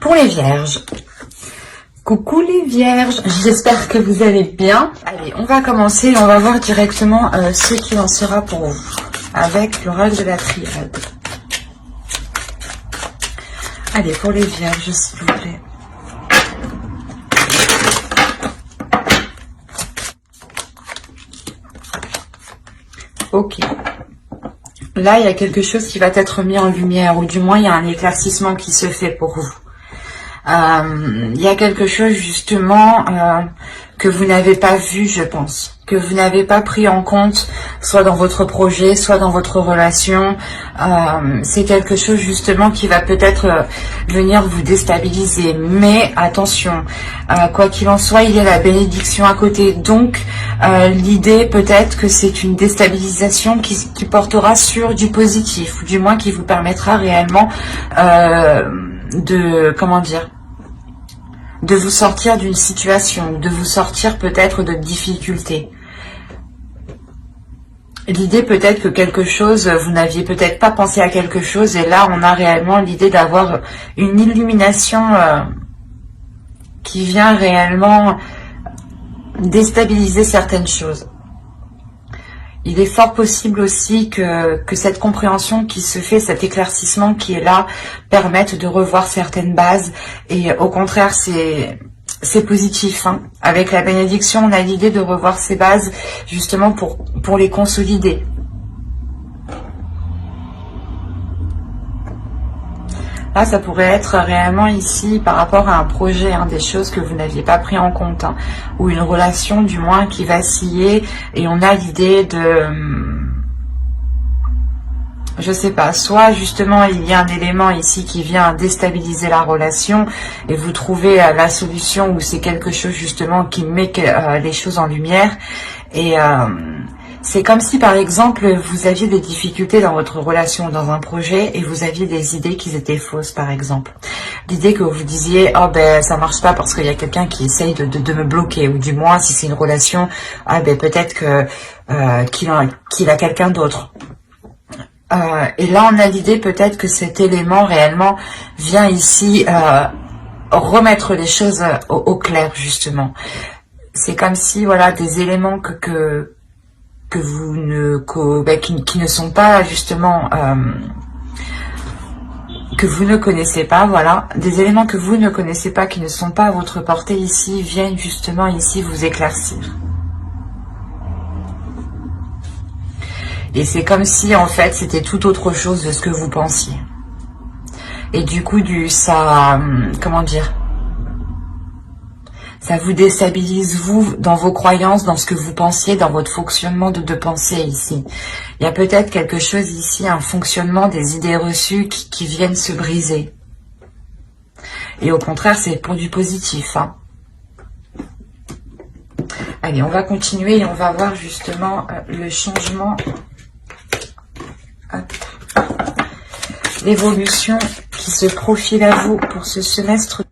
pour les vierges. Coucou les vierges, j'espère que vous allez bien. Allez, on va commencer et on va voir directement ce qu'il en sera pour vous avec l'oracle de la triade. Allez, pour les vierges, s'il vous plaît. Ok. Là, il y a quelque chose qui va être mis en lumière, ou du moins, il y a un éclaircissement qui se fait pour vous. Il y a quelque chose, justement, que vous n'avez pas vu, je pense. Que vous n'avez pas pris en compte, soit dans votre projet, soit dans votre relation. C'est quelque chose, justement, qui va peut-être venir vous déstabiliser. Mais, attention, quoi qu'il en soit, il y a la bénédiction à côté. Donc, l'idée, peut-être que c'est une déstabilisation qui portera sur du positif. Ou du moins, qui vous permettra réellement de vous sortir d'une situation, de vous sortir peut-être de difficultés. L'idée peut-être que quelque chose, vous n'aviez peut-être pas pensé à quelque chose, et là on a réellement l'idée d'avoir une illumination qui vient réellement déstabiliser certaines choses. Il est fort possible aussi que cette compréhension qui se fait, cet éclaircissement qui est là, permette de revoir certaines bases. Et au contraire, c'est positif. Hein. Avec la bénédiction, on a l'idée de revoir ces bases justement pour les consolider. Là, ça pourrait être réellement ici par rapport à un projet, hein, des choses que vous n'aviez pas pris en compte, hein, ou une relation du moins qui vacillait, et on a l'idée de, je sais pas, soit justement il y a un élément ici qui vient déstabiliser la relation, et vous trouvez la solution, ou c'est quelque chose justement qui met les choses en lumière, et c'est comme si, par exemple, vous aviez des difficultés dans votre relation, dans un projet, et vous aviez des idées qui étaient fausses, par exemple. L'idée que vous disiez, oh ben ça marche pas parce qu'il y a quelqu'un qui essaye de me bloquer, ou du moins, si c'est une relation, ah ben peut-être que qu'il a quelqu'un d'autre. Et là, on a l'idée peut-être que cet élément réellement vient ici remettre les choses au clair, justement. C'est comme si, voilà, des éléments qui ne sont pas justement que vous ne connaissez pas, voilà, des éléments que vous ne connaissez pas, qui ne sont pas à votre portée ici, viennent justement ici vous éclaircir. Et c'est comme si en fait c'était tout autre chose de ce que vous pensiez. Et du coup comment dire, ça vous déstabilise, vous, dans vos croyances, dans ce que vous pensiez, dans votre fonctionnement de pensée ici. Il y a peut-être quelque chose ici, un fonctionnement des idées reçues qui viennent se briser. Et au contraire, c'est pour du positif. Hein. Allez, on va continuer et on va voir justement le changement, l'évolution qui se profile à vous pour ce semestre.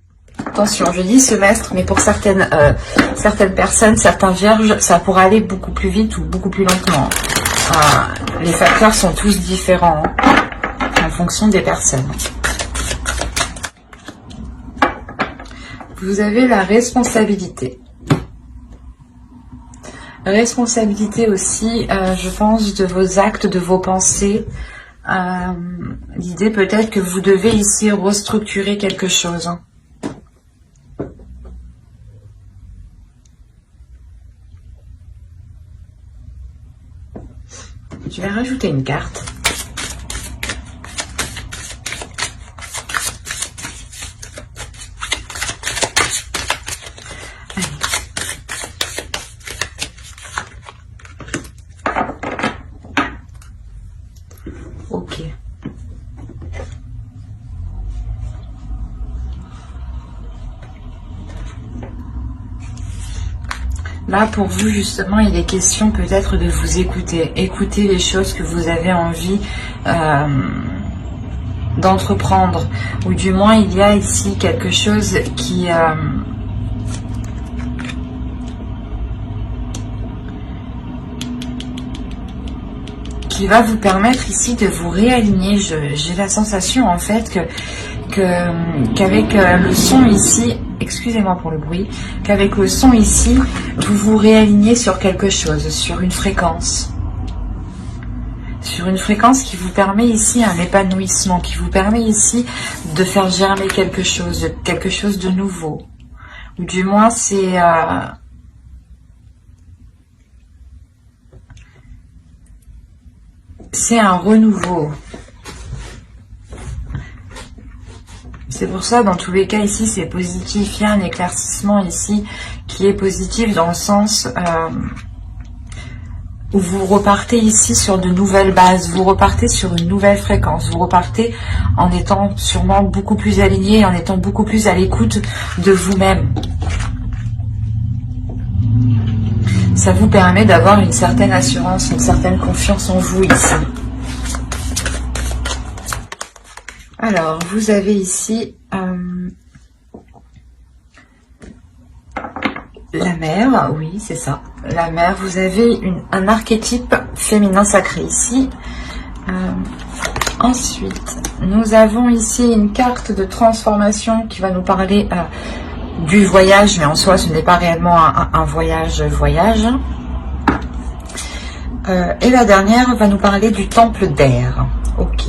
Attention, je dis semestre, mais pour certaines personnes, certains vierges, ça pourra aller beaucoup plus vite ou beaucoup plus lentement. Les facteurs sont tous différents, hein, en fonction des personnes. Vous avez la responsabilité. Responsabilité aussi, je pense, de vos actes, de vos pensées. L'idée peut-être que vous devez ici restructurer quelque chose. Hein. Je vais rajouter une carte. Allez. Ok. Là, pour vous, justement, il est question peut-être de vous écouter. Écouter les choses que vous avez envie d'entreprendre. Ou du moins, il y a ici quelque chose qui va vous permettre ici de vous réaligner. J'ai la sensation, en fait, qu'avec le son ici, excusez-moi pour le bruit, qu'avec le son ici, vous vous réalignez sur quelque chose, sur une fréquence. Sur une fréquence qui vous permet ici un épanouissement, qui vous permet ici de faire germer quelque chose de nouveau. Ou du moins, c'est un renouveau. C'est pour ça, dans tous les cas, ici, c'est positif. Il y a un éclaircissement ici qui est positif dans le sens où vous repartez ici sur de nouvelles bases, vous repartez sur une nouvelle fréquence, vous repartez en étant sûrement beaucoup plus aligné, en étant beaucoup plus à l'écoute de vous-même. Ça vous permet d'avoir une certaine assurance, une certaine confiance en vous ici. Alors, vous avez ici la mer, oui, c'est ça, la mer. Vous avez un archétype féminin sacré ici. Ensuite, nous avons ici une carte de transformation qui va nous parler du voyage, mais en soi, ce n'est pas réellement un voyage. Et la dernière va nous parler du temple d'air. Ok.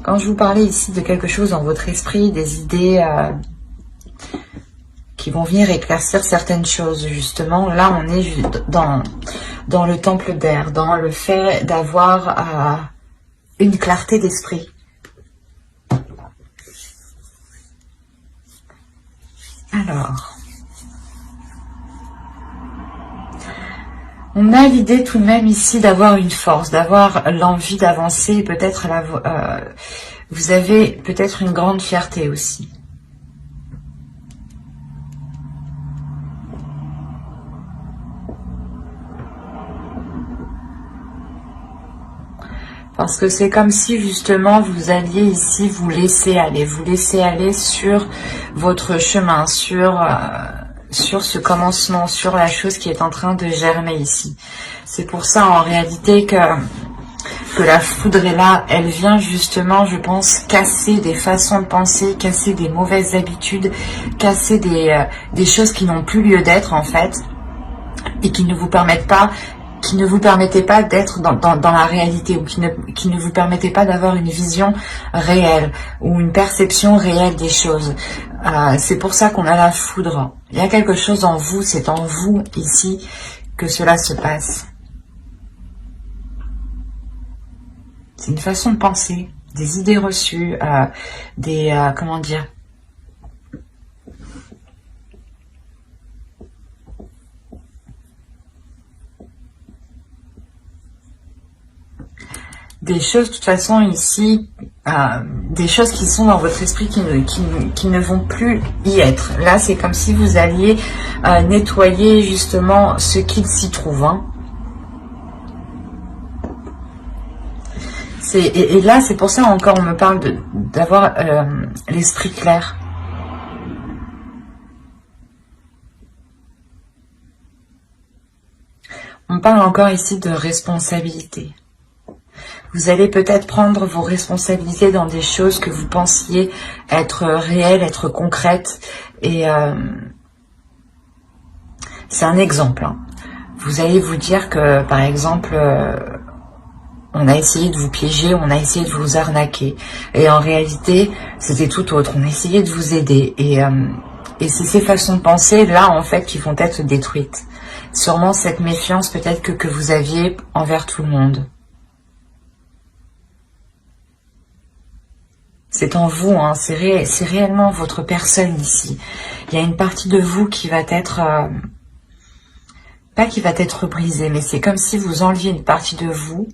Quand je vous parlais ici de quelque chose dans votre esprit, des idées qui vont venir éclaircir certaines choses, justement, là on est dans le temple d'air, dans le fait d'avoir une clarté d'esprit. Alors, on a l'idée tout de même ici d'avoir une force, d'avoir l'envie d'avancer, peut-être vous avez peut-être une grande fierté aussi. Parce que c'est comme si justement vous alliez ici vous laisser aller sur votre chemin, sur ce commencement, sur la chose qui est en train de germer ici. C'est pour ça en réalité que la foudre est là, elle vient justement, je pense, casser des façons de penser, casser des mauvaises habitudes, casser des choses qui n'ont plus lieu d'être en fait, et qui ne vous permettaient pas d'être dans la réalité, ou qui ne vous permettaient pas d'avoir une vision réelle, ou une perception réelle des choses. C'est pour ça qu'on a la foudre. Il y a quelque chose en vous, c'est en vous ici que cela se passe. C'est une façon de penser, des idées reçues, comment dire, des choses, de toute façon, ici, des choses qui sont dans votre esprit qui ne vont plus y être. Là, c'est comme si vous alliez nettoyer justement ce qu'il s'y trouve. Hein. Et là, c'est pour ça encore, on me parle d'avoir l'esprit clair. On parle encore ici de responsabilité. Vous allez peut-être prendre vos responsabilités dans des choses que vous pensiez être réelles, être concrètes. Et c'est un exemple. Hein. Vous allez vous dire que, par exemple, on a essayé de vous piéger, on a essayé de vous arnaquer. Et en réalité, c'était tout autre. On a essayé de vous aider. Et c'est ces façons de penser, là, en fait, qui vont être détruites. Sûrement cette méfiance, peut-être, que vous aviez envers tout le monde. C'est en vous, hein, c'est réellement votre personne ici. Il y a une partie de vous qui va être... pas qui va être brisée, mais c'est comme si vous enleviez une partie de vous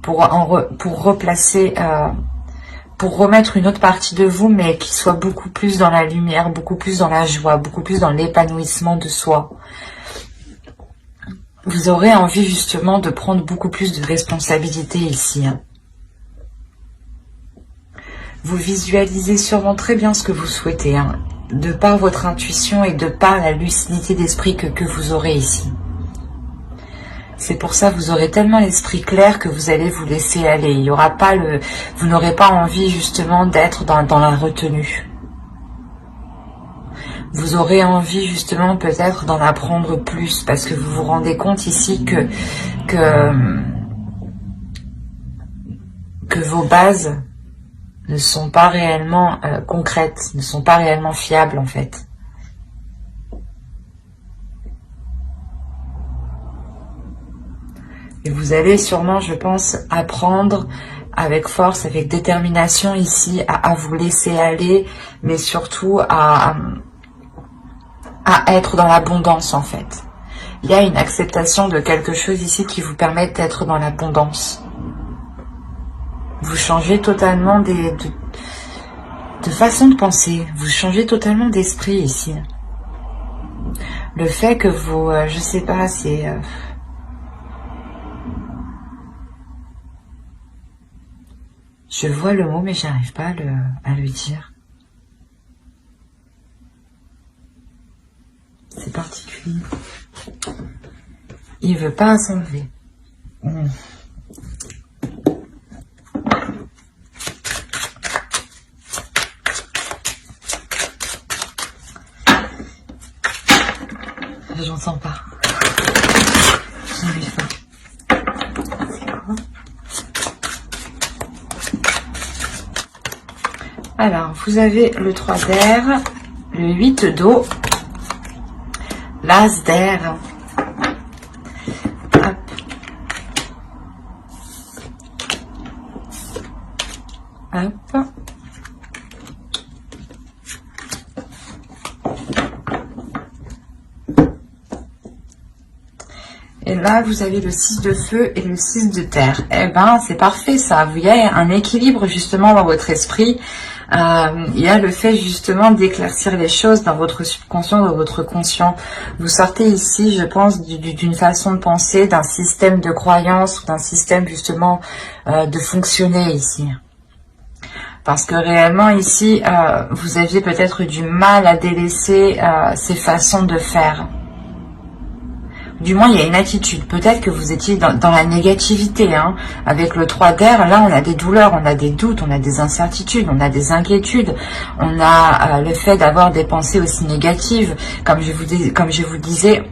pour replacer... pour remettre une autre partie de vous, mais qui soit beaucoup plus dans la lumière, beaucoup plus dans la joie, beaucoup plus dans l'épanouissement de soi. Vous aurez envie justement de prendre beaucoup plus de responsabilités ici, hein. Vous visualisez sûrement très bien ce que vous souhaitez, hein, de par votre intuition et de par la lucidité d'esprit que vous aurez ici. C'est pour ça que vous aurez tellement l'esprit clair que vous allez vous laisser aller. Il y aura pas vous n'aurez pas envie justement d'être dans la retenue. Vous aurez envie justement peut-être d'en apprendre plus parce que vous vous rendez compte ici que vos bases ne sont pas réellement concrètes, ne sont pas réellement fiables en fait. Et vous allez sûrement, je pense, apprendre avec force, avec détermination ici à vous laisser aller, mais surtout à être dans l'abondance en fait. Il y a une acceptation de quelque chose ici qui vous permet d'être dans l'abondance. Vous changez totalement de façon de penser, vous changez totalement d'esprit ici. Le fait que vous, je sais pas, c'est... je vois le mot mais j'arrive pas à le dire. C'est particulier. Il veut pas s'enlever. J'entends pas. J'arrive pas. C'est quoi? Alors, vous avez le 3 d'air, le 8 d'eau, l'as d'air. Hop. Hop. Et là, vous avez le 6 de feu et le 6 de terre. Eh ben, c'est parfait ça. Vous voyez, un équilibre justement dans votre esprit. Il y a le fait justement d'éclaircir les choses dans votre subconscient, dans votre conscient. Vous sortez ici, je pense, d'une façon de penser, d'un système de croyance, d'un système justement de fonctionner ici. Parce que réellement ici, vous aviez peut-être du mal à délaisser ces façons de faire. Du moins, il y a une attitude. Peut-être que vous étiez dans la négativité. Hein. Avec le 3 d'air, là, on a des douleurs, on a des doutes, on a des incertitudes, on a des inquiétudes. On a le fait d'avoir des pensées aussi négatives. Comme je vous disais,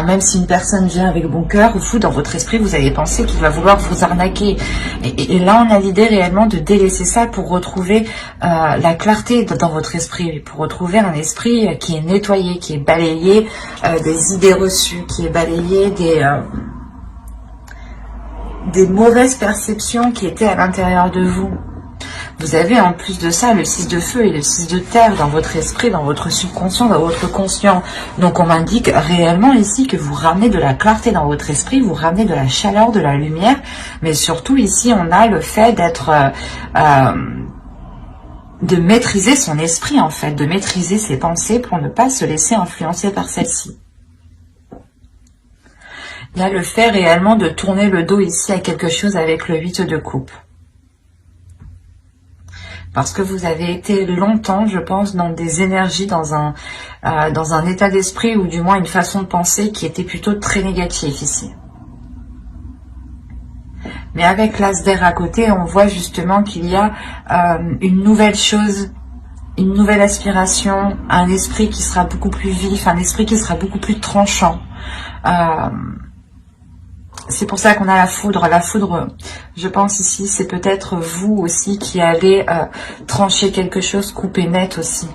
même si une personne vient avec bon cœur, vous, dans votre esprit, vous allez penser qu'il va vouloir vous arnaquer. Et là, on a l'idée réellement de délaisser ça pour retrouver la clarté dans votre esprit, pour retrouver un esprit qui est nettoyé, qui est balayé des idées reçues, qui est balayé des mauvaises perceptions qui étaient à l'intérieur de vous. Vous avez en plus de ça le 6 de feu et le 6 de terre dans votre esprit, dans votre subconscient, dans votre conscient. Donc on m'indique réellement ici que vous ramenez de la clarté dans votre esprit, vous ramenez de la chaleur, de la lumière. Mais surtout ici on a le fait d'être... de maîtriser son esprit en fait, de maîtriser ses pensées pour ne pas se laisser influencer par celles-ci. Il y a le fait réellement de tourner le dos ici à quelque chose avec le 8 de coupe. Parce que vous avez été longtemps, je pense, dans des énergies, dans un état d'esprit ou du moins une façon de penser qui était plutôt très négative ici. Mais avec l'as d'air à côté, on voit justement qu'il y a une nouvelle chose, une nouvelle aspiration, un esprit qui sera beaucoup plus vif, un esprit qui sera beaucoup plus tranchant. C'est pour ça qu'on a la foudre. La foudre, je pense ici, c'est peut-être vous aussi qui allez trancher quelque chose, couper net aussi.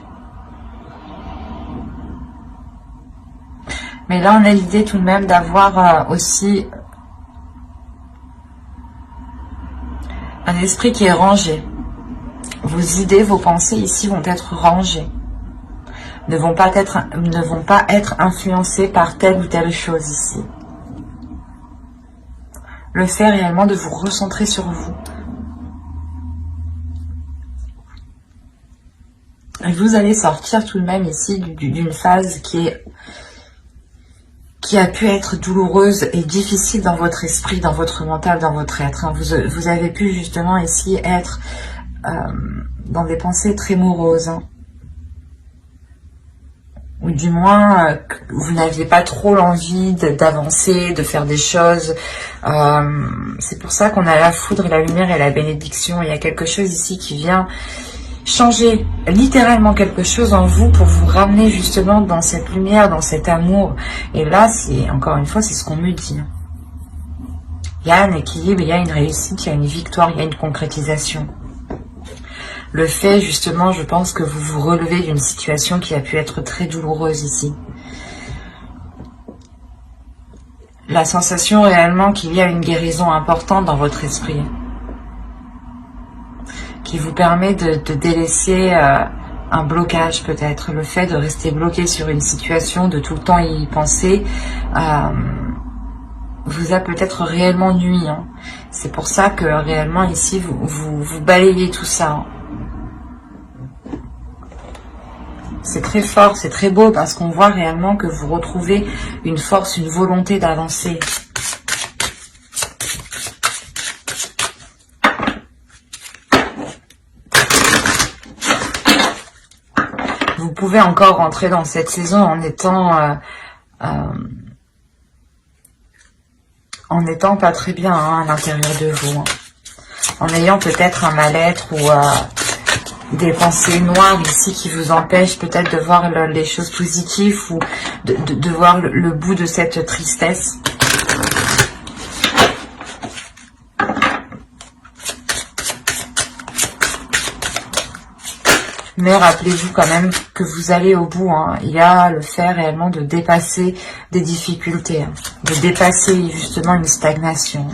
Mais là, on a l'idée tout de même d'avoir aussi un esprit qui est rangé. Vos idées, vos pensées ici vont être rangées. Ne vont pas être influencées par telle ou telle chose ici. Le fait réellement de vous recentrer sur vous. Et vous allez sortir tout de même ici d'une phase qui a pu être douloureuse et difficile dans votre esprit, dans votre mental, dans votre être. Vous avez pu justement ici être dans des pensées très moroses. ou du moins que vous n'aviez pas trop l'envie d'avancer, de faire des choses. C'est pour ça qu'on a la foudre, la lumière et la bénédiction. Il y a quelque chose ici qui vient changer littéralement quelque chose en vous pour vous ramener justement dans cette lumière, dans cet amour. Et là, c'est encore une fois, c'est ce qu'on me dit. Il y a un équilibre, il y a une réussite, il y a une victoire, il y a une concrétisation. Le fait, justement, je pense que vous vous relevez d'une situation qui a pu être très douloureuse ici. La sensation réellement qu'il y a une guérison importante dans votre esprit, qui vous permet de délaisser un blocage peut-être. Le fait de rester bloqué sur une situation, de tout le temps y penser, vous a peut-être réellement nui. Hein. C'est pour ça que réellement ici, vous balayez tout ça. Hein. C'est très fort, c'est très beau parce qu'on voit réellement que vous retrouvez une force, une volonté d'avancer. Vous pouvez encore rentrer dans cette saison en étant pas très bien hein, à l'intérieur de vous. Hein. En ayant peut-être un mal-être ou des pensées noires ici qui vous empêchent peut-être de voir les choses positives ou de voir le bout de cette tristesse. Mais rappelez-vous quand même que vous allez au bout. Hein. Il y a le fait réellement de dépasser des difficultés, hein. De dépasser justement une stagnation.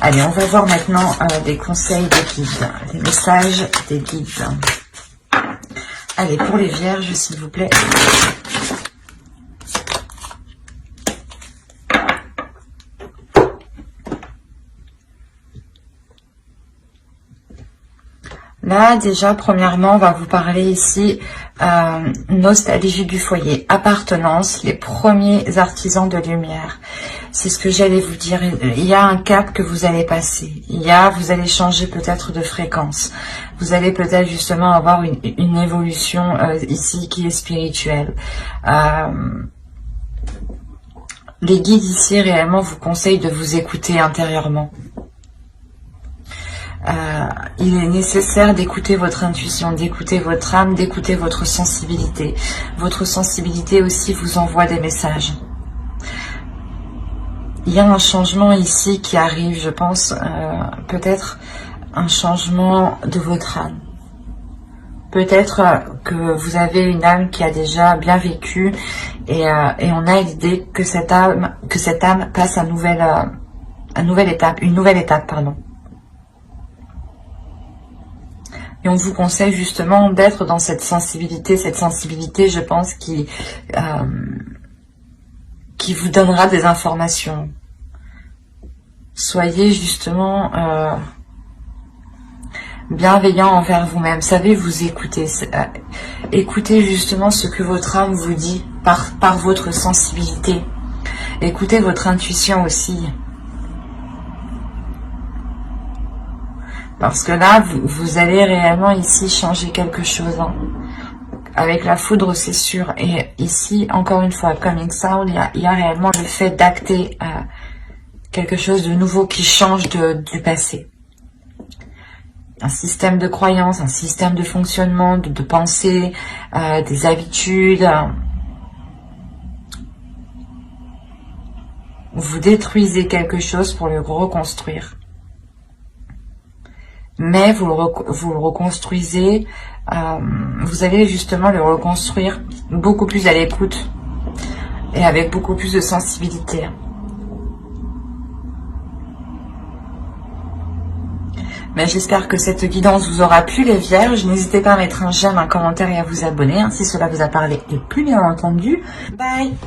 Allez, on va voir maintenant des conseils des guides, les messages des guides. Allez, pour les vierges, s'il vous plaît. Là, déjà, premièrement, on va vous parler ici nostalgie du foyer, appartenance, les premiers artisans de lumière. C'est ce que j'allais vous dire. Il y a un cap que vous allez passer. Vous allez changer peut-être de fréquence. Vous allez peut-être justement avoir une évolution ici qui est spirituelle. Les guides ici réellement vous conseillent de vous écouter intérieurement. Il est nécessaire d'écouter votre intuition, d'écouter votre âme, d'écouter votre sensibilité. Votre sensibilité aussi vous envoie des messages. Il y a un changement ici qui arrive, je pense, peut-être un changement de votre âme. Peut-être que vous avez une âme qui a déjà bien vécu et on a l'idée que cette âme passe à une nouvelle étape, pardon. Et on vous conseille justement d'être dans cette sensibilité, je pense, qui vous donnera des informations. Soyez justement bienveillant envers vous-même. Savez vous écouter. Écoutez justement ce que votre âme vous dit par votre sensibilité. Écoutez votre intuition aussi. Parce que là, vous allez réellement ici changer quelque chose. Hein. Avec la foudre, c'est sûr. Et ici, encore une fois, coming sound, il y a réellement le fait d'acter quelque chose de nouveau qui change du passé. Un système de croyance, un système de fonctionnement, de pensée, des habitudes. Vous détruisez quelque chose pour le reconstruire. Mais vous le reconstruisez, vous allez justement le reconstruire beaucoup plus à l'écoute et avec beaucoup plus de sensibilité. Mais j'espère que cette guidance vous aura plu les vierges. N'hésitez pas à mettre un j'aime, un commentaire et à vous abonner si cela vous a parlé et plus bien entendu. Bye!